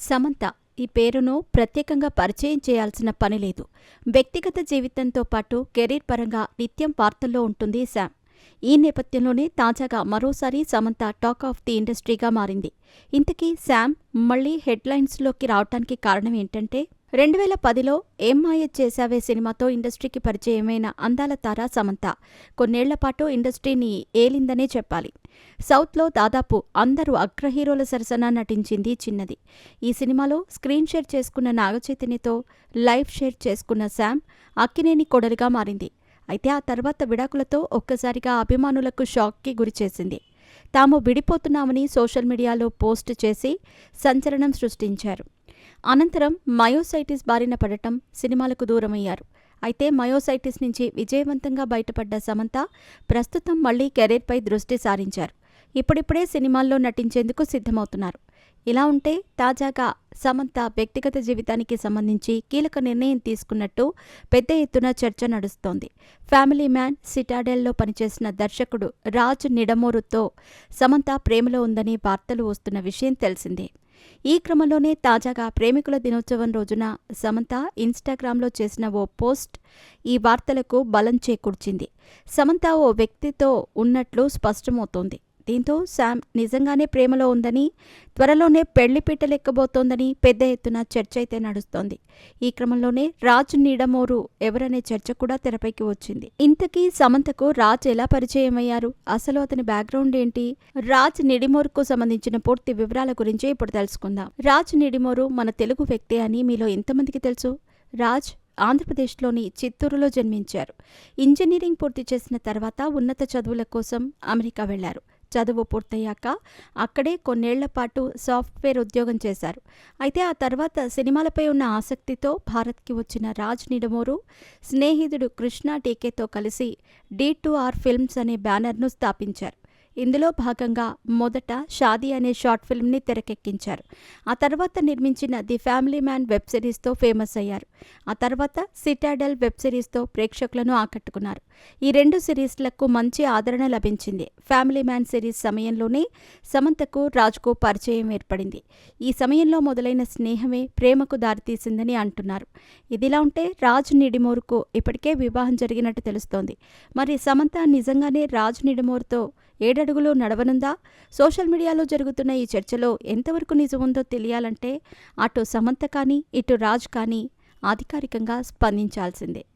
సమంత ఈ పేరును ప్రత్యేకంగా పరిచయం చేయాల్సిన పని లేదు. వ్యక్తిగత జీవితంతో పాటు కెరీర్ పరంగా నిత్యం వార్తల్లో ఉంటుంది శామ్. ఈ నేపథ్యంలోనే తాజాగా మరోసారి సమంత టాక్ ఆఫ్ ది ఇండస్ట్రీగా మారింది. ఇంతకీ శామ్ మళ్లీ హెడ్లైన్స్లోకి రావటానికి కారణం ఏంటంటే 2010లో ఏం మాయ చేశావే సినిమాతో ఇండస్ట్రీకి పరిచయమైన అందాల తార సమంత కొన్నేళ్లపాటు ఇండస్ట్రీని ఏలిందనే చెప్పాలి. సౌత్లో దాదాపు అందరూ అగ్రహీరోల సరసన నటించింది చిన్నది. ఈ సినిమాలో స్క్రీన్ షేర్ చేసుకున్న నాగచైతన్యతో లైఫ్ షేర్ చేసుకున్న శామ్ అక్కినేని కోడలిగా మారింది. అయితే ఆ తర్వాత విడాకులతో ఒక్కసారిగా అభిమానులకు షాక్కి గురిచేసింది. తాము విడిపోతున్నామని సోషల్ మీడియాలో పోస్ట్ చేసి సంచలనం సృష్టించారు. అనంతరం మయోసైటిస్ బారిన పడటం, సినిమాలకు దూరమయ్యారు. అయితే మయోసైటిస్ నుంచి విజయవంతంగా బయటపడ్డ సమంత ప్రస్తుతం మళ్లీ కెరీర్పై దృష్టి సారించారు. ఇప్పుడిప్పుడే సినిమాల్లో నటించేందుకు సిద్ధమవుతున్నారు. ఇలా ఉంటే తాజాగా సమంత వ్యక్తిగత జీవితానికి సంబంధించి కీలక నిర్ణయం తీసుకున్నట్టు పెద్ద ఎత్తున చర్చ నడుస్తోంది. ఫ్యామిలీ మ్యాన్, సిటాడెల్లో పనిచేసిన దర్శకుడు రాజ్ నిడమోరుతో సమంత ప్రేమలో ఉందని వార్తలు వస్తున్న విషయం తెలిసిందే. ఈ క్రమంలోనే తాజాగా ప్రేమికుల దినోత్సవం రోజున సమంత ఇన్స్టాగ్రామ్లో చేసిన ఓ పోస్ట్ ఈ వార్తలకు బలం చేకూర్చింది. సమంత ఓ వ్యక్తితో ఉన్నట్లు స్పష్టమవుతోంది. దీంతో శామ్ నిజంగానే ప్రేమలో ఉందని, త్వరలోనే పెళ్లిపీటలెక్కబోతోందని పెద్ద ఎత్తున చర్చ అయితే నడుస్తోంది. ఈ క్రమంలోనే రాజ్ నిడమోరు ఎవరనే చర్చ కూడా తెరపైకి వచ్చింది. ఇంతకీ సమంతకు రాజ్ ఎలా పరిచయమయ్యారు? అసలు అతని బ్యాక్గ్రౌండ్ ఏంటి? రాజ్ నిడిమోరుకు సంబంధించిన పూర్తి వివరాల గురించి ఇప్పుడు తెలుసుకుందాం. రాజ్ నిడిమోరు మన తెలుగు వ్యక్తి అని మీలో ఎంతమందికి తెలుసు? రాజ్ ఆంధ్రప్రదేశ్లోని చిత్తూరులో జన్మించారు. ఇంజనీరింగ్ పూర్తి చేసిన తర్వాత ఉన్నత చదువుల కోసం అమెరికా వెళ్లారు. చదువు పూర్తయ్యాక అక్కడే కొన్నేళ్లపాటు సాఫ్ట్వేర్ ఉద్యోగం చేశారు. అయితే ఆ తర్వాత సినిమాలపై ఉన్న ఆసక్తితో భారత్కి వచ్చిన రాజ్ నిడమోరు స్నేహితుడు కృష్ణ టీకేతో కలిసి D2R ఫిల్మ్స్ అనే బ్యానర్ను స్థాపించారు. ఇందులో భాగంగా మొదట షాదీ అనే షార్ట్ ఫిల్మ్ని తెరకెక్కించారు. ఆ తర్వాత నిర్మించిన ది ఫ్యామిలీ మ్యాన్ వెబ్ సిరీస్తో ఫేమస్ అయ్యారు. ఆ తర్వాత సిటాడెల్ వెబ్ సిరీస్తో ప్రేక్షకులను ఆకట్టుకున్నారు. ఈ రెండు సిరీస్లకు మంచి ఆదరణ లభించింది. ఫ్యామిలీ మ్యాన్ సిరీస్ సమయంలోనే సమంతకు రాజ్కు పరిచయం ఏర్పడింది. ఈ సమయంలో మొదలైన స్నేహమే ప్రేమకు దారితీసిందని అంటున్నారు. ఇదిలా ఉంటే రాజ్ నిడిమోరుకు ఇప్పటికే వివాహం జరిగినట్టు తెలుస్తోంది. మరి సమంత నిజంగానే రాజ్ నిడిమోరుతో 7 అడుగులు నడవనుందా? సోషల్ మీడియాలో జరుగుతున్న ఈ చర్చలో ఎంతవరకు నిజముందో తెలియాలంటే అటు సమంత కానీ ఇటు రాజ్ కానీ అధికారికంగా స్పందించాల్సిందే.